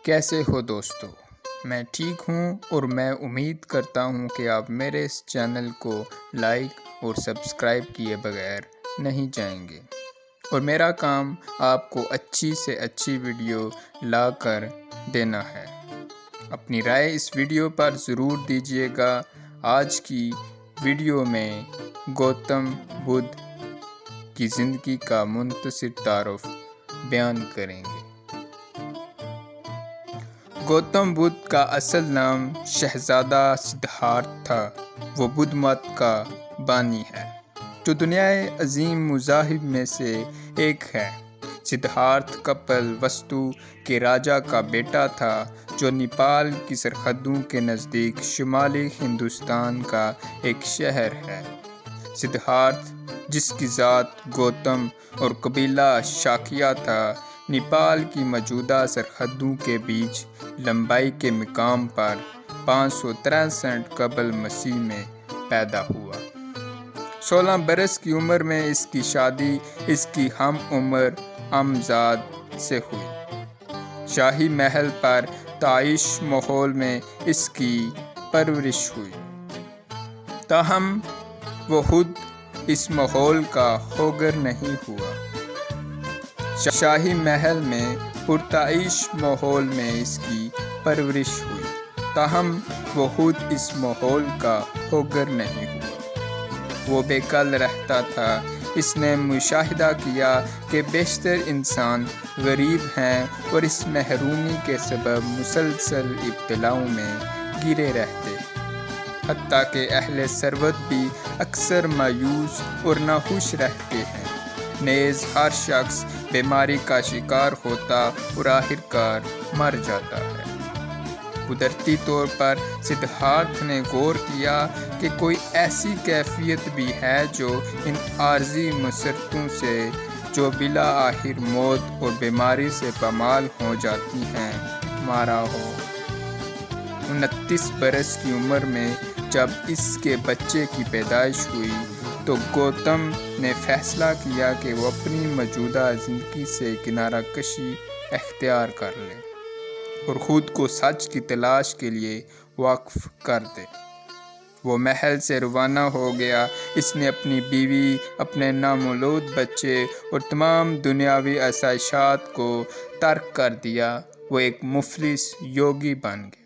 کیسے ہو دوستو؟ میں ٹھیک ہوں اور میں امید کرتا ہوں کہ آپ میرے اس چینل کو لائک اور سبسکرائب کیے بغیر نہیں جائیں گے، اور میرا کام آپ کو اچھی سے اچھی ویڈیو لا کر دینا ہے۔ اپنی رائے اس ویڈیو پر ضرور دیجیے گا۔ آج کی ویڈیو میں گوتم بدھ کی زندگی کا مختصر تعارف بیان کریں گے۔ گوتم بدھ کا اصل نام شہزادہ سدھارتھ تھا۔ وہ بدھ مت کا بانی ہے، جو دنیائے عظیم مذاہب میں سے ایک ہے۔ سدھارتھ کپل وستو کے راجا کا بیٹا تھا، جو نیپال کی سرحدوں کے نزدیک شمالی ہندوستان کا ایک شہر ہے۔ سدھارتھ، جس کی ذات گوتم اور قبیلہ شاکیہ تھا، نیپال کی موجودہ سرحدوں کے بیچ لمبائی کے مقام پر 563 قبل مسیح میں پیدا ہوا۔ 16 برس کی عمر میں اس کی شادی اس کی ہم عمر امزاد سے ہوئی۔ شاہی محل پر تعیش ماحول میں اس کی پرورش ہوئی، تاہم وہ خود اس ماحول کا ہوگر نہیں ہوا۔ شاہی محل میں پرتعیش ماحول میں اس کی پرورش ہوئی، تاہم وہ خود اس ماحول کا ہوگر نہیں ہوا۔ وہ بے کل رہتا تھا۔ اس نے مشاہدہ کیا کہ بیشتر انسان غریب ہیں اور اس محرومی کے سبب مسلسل ابتلاؤں میں گرے رہتے ہیں، حتیٰ کہ اہل ثروت بھی اکثر مایوس اور ناخوش رہتے ہیں۔ نیز ہر شخص بیماری کا شکار ہوتا اور آخرکار مر جاتا ہے۔ قدرتی طور پر سدھارتھ نے غور کیا کہ کوئی ایسی کیفیت بھی ہے جو ان عارضی مسرتوں سے، جو بالآخر موت اور بیماری سے پامال ہو جاتی ہیں، مارا ہو۔ 29 برس کی عمر میں جب اس کے بچے کی پیدائش ہوئی تو گوتم نے فیصلہ کیا کہ وہ اپنی موجودہ زندگی سے کنارہ کشی اختیار کر لے اور خود کو سچ کی تلاش کے لیے وقف کر دے۔ وہ محل سے روانہ ہو گیا۔ اس نے اپنی بیوی، اپنے نامولود بچے اور تمام دنیاوی آسائشات کو ترک کر دیا۔ وہ ایک مفلس یوگی بن گیا۔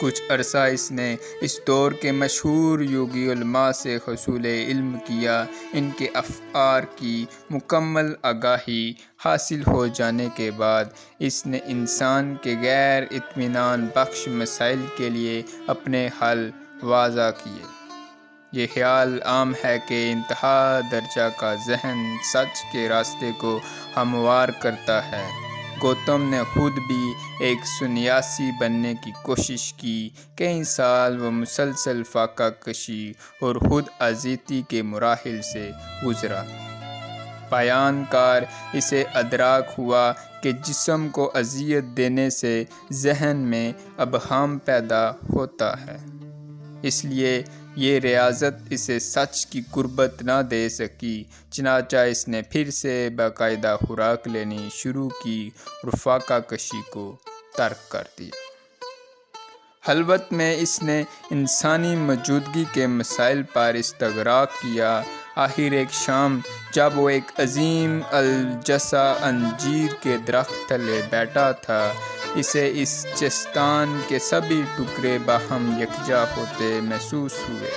کچھ عرصہ اس نے اس دور کے مشہور یوگی علماء سے حصول علم کیا۔ ان کے افکار کی مکمل آگاہی حاصل ہو جانے کے بعد اس نے انسان کے غیر اطمینان بخش مسائل کے لیے اپنے حل وضع کیے۔ یہ خیال عام ہے کہ انتہا درجہ کا ذہن سچ کے راستے کو ہموار کرتا ہے۔ گوتم نے خود بھی ایک سنیاسی بننے کی کوشش کی۔ کئی سال وہ مسلسل فاقہ کشی اور خود اذیتی کے مراحل سے گزرا۔ پایان کار اسے ادراک ہوا کہ جسم کو اذیت دینے سے ذہن میں ابہام پیدا ہوتا ہے، اس لیے یہ ریاضت اسے سچ کی قربت نہ دے سکی۔ چنانچہ اس نے پھر سے باقاعدہ خوراک لینی شروع کی اور فاقہ کشی کو ترک کر دیا۔ خلوت میں اس نے انسانی موجودگی کے مسائل پر استغراق کیا۔ آخر ایک شام جب وہ ایک عظیم الجثہ انجیر کے درخت تلے بیٹھا تھا، اسے اس چستان کے سبھی ٹکڑے باہم یکجا ہوتے محسوس ہوئے۔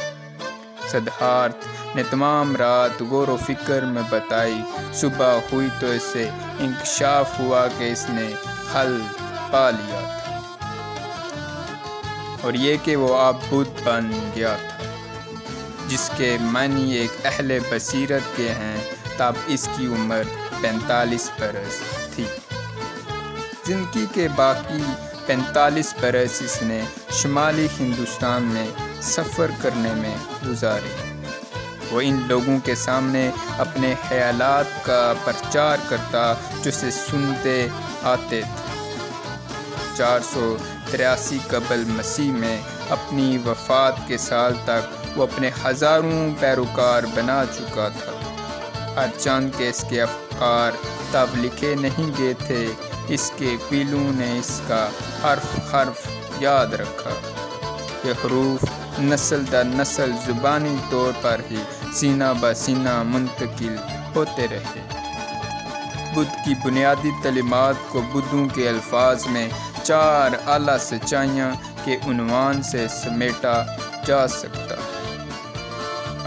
سدھارتھ نے تمام رات غور و فکر میں بتائی۔ صبح ہوئی تو اسے انکشاف ہوا کہ اس نے حل پا لیا تھا، اور یہ کہ وہ اب بدھ بن گیا تھا، جس کے معنی ایک اہل بصیرت کے ہیں۔ تب اس کی عمر 45 برس تھی۔ زندگی کے باقی 45 برس اس نے شمالی ہندوستان میں سفر کرنے میں گزارے۔ وہ ان لوگوں کے سامنے اپنے خیالات کا پرچار کرتا جو اسے سنتے آتے تھے۔ 483 قبل مسیح میں اپنی وفات کے سال تک وہ اپنے ہزاروں پیروکار بنا چکا تھا۔ ہرچند کہ اس کے افکار تب لکھے نہیں گئے تھے، اس کے پیلوں نے اس کا حرف یاد رکھا۔ یہ حروف نسل در نسل زبانی طور پر ہی سینہ بہ سینہ منتقل ہوتے رہے۔ بدھ کی بنیادی تعلیمات کو بدھوں کے الفاظ میں 4 اعلیٰ سچائیاں کے عنوان سے سمیٹا جا سکتا ہے۔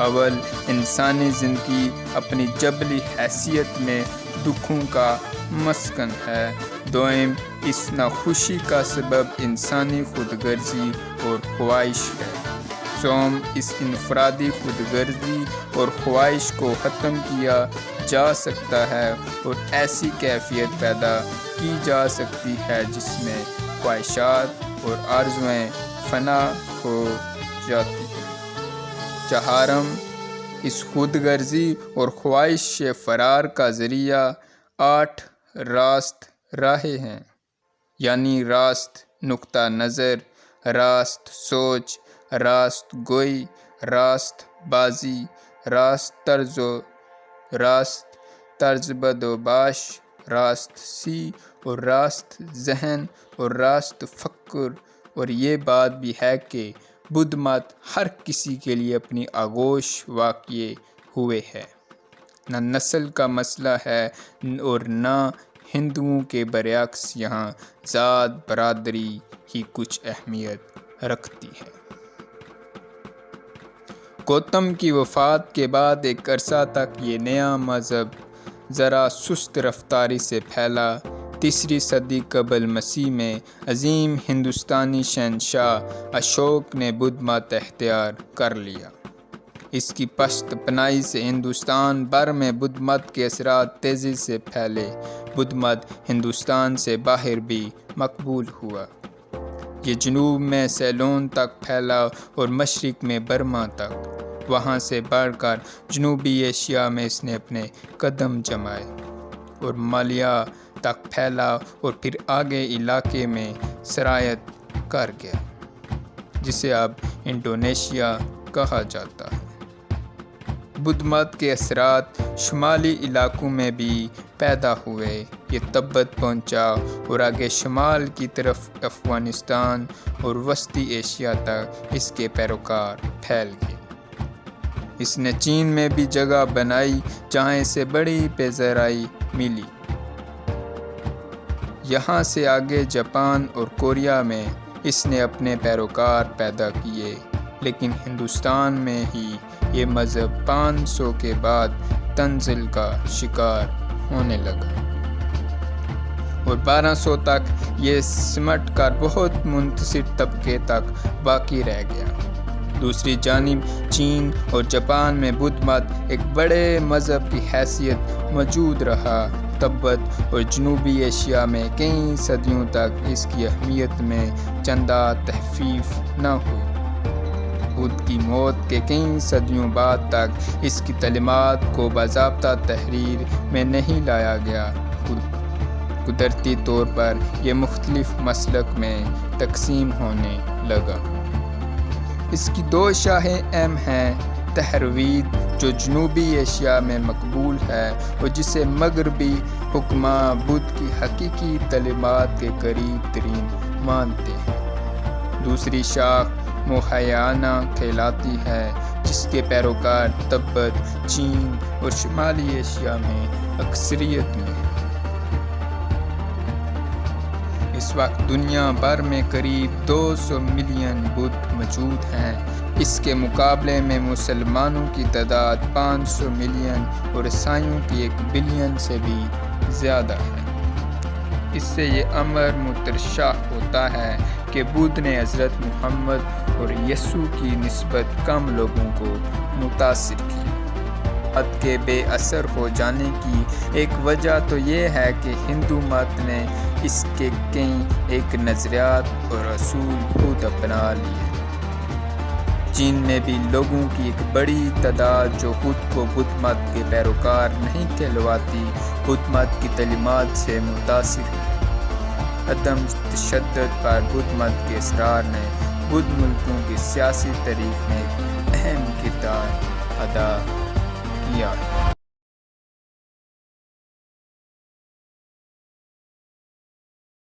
اول، انسانی زندگی اپنی جبلی حیثیت میں دکھوں کا مسکن ہے۔ دوم، اس ناخوشی کا سبب انسانی خود غرضی اور خواہش ہے۔ سوم، اس انفرادی خود غرضی اور خواہش کو ختم کیا جا سکتا ہے اور ایسی کیفیت پیدا کی جا سکتی ہے جس میں خواہشات اور آرزوئیں فنا ہو جاتی ہیں۔ چہارم، اس خود غرضی اور خواہش سے فرار کا ذریعہ 8 راست راہیں ہیں، یعنی راست نقطہ نظر، راست سوچ، راست گوئی، راست بازی، راست طرز بدوباش، راست سی اور راست ذہن اور راست فکر۔ اور یہ بات بھی ہے کہ بدھ مت ہر کسی کے لیے اپنی آغوش واقع ہوئے ہے، نہ نسل کا مسئلہ ہے اور نہ ہندوؤں کے برعکس یہاں ذات برادری ہی کچھ اہمیت رکھتی ہے۔ گوتم کی وفات کے بعد ایک عرصہ تک یہ نیا مذہب ذرا سست رفتاری سے پھیلا۔ 3 صدی قبل مسیح میں عظیم ہندوستانی شہنشاہ اشوک نے بدھ مت اختیار کر لیا۔ اس کی پشت پناہی سے ہندوستان بھر میں بدھ مت کے اثرات تیزی سے پھیلے۔ بدھ مت ہندوستان سے باہر بھی مقبول ہوا۔ یہ جنوب میں سیلون تک پھیلا اور مشرق میں برما تک۔ وہاں سے بڑھ کر جنوبی ایشیا میں اس نے اپنے قدم جمائے اور مالیہ تک پھیلا اور پھر آگے علاقے میں سرایت کر گیا، جسے اب انڈونیشیا کہا جاتا ہے۔ بدھ مت کے اثرات شمالی علاقوں میں بھی پیدا ہوئے۔ یہ تبت پہنچا اور آگے شمال کی طرف افغانستان اور وسطی ایشیا تک اس کے پیروکار پھیل گئے۔ اس نے چین میں بھی جگہ بنائی جہاں اسے بڑی پذیرائی ملی۔ یہاں سے آگے جاپان اور کوریا میں اس نے اپنے پیروکار پیدا کیے، لیکن ہندوستان میں ہی یہ مذہب 500 کے بعد تنزل کا شکار ہونے لگا اور 1200 تک یہ سمٹ کر بہت منحصر طبقے تک باقی رہ گیا۔ دوسری جانب چین اور جاپان میں بدھ مت ایک بڑے مذہب کی حیثیت موجود رہا۔ تبت اور جنوبی ایشیا میں کئی صدیوں تک اس کی اہمیت میں چندہ تخفیف نہ ہوئی۔ بدھ کی موت کے کئی صدیوں بعد تک اس کی تعلیمات کو باضابطہ تحریر میں نہیں لایا گیا۔ قدرتی طور پر یہ مختلف مسلک میں تقسیم ہونے لگا۔ اس کی 2 شاخیں اہم ہیں: تہروید جو جنوبی ایشیا میں مقبول ہے اور جسے مغربی حکماں بدھ کی حقیقی تعلیمات کے قریب ترین مانتے ہیں۔ دوسری شاخ مہایانا کہلاتی ہے، جس کے پیروکار تبت، چین اور شمالی ایشیا میں اکثریت میں ہیں۔ اس وقت دنیا بھر میں قریب 200 ملین بدھ موجود ہیں۔ اس کے مقابلے میں مسلمانوں کی تعداد 500 ملین اور عیسائیوں کی 1 بلین سے بھی زیادہ ہے۔ اس سے یہ امر مترشح ہوتا ہے کہ بدھ نے حضرت محمد اور یسوع کی نسبت کم لوگوں کو متاثر کیا۔ مت کے بے اثر ہو جانے کی ایک وجہ تو یہ ہے کہ ہندو مت نے اس کے کئی ایک نظریات اور اصول خود اپنا لیے۔ چین میں بھی لوگوں کی ایک بڑی تعداد جو خود کو بدھ مت کے پیروکار نہیں کہلواتی، بدھ مت کی تعلیمات سے متاثر ہوئی۔ عدم تشدد پر بدھ مت کے اصرار نے بدھ ملکوں کی سیاسی تاریخ میں ایک اہم کردار ادا کیا ہے۔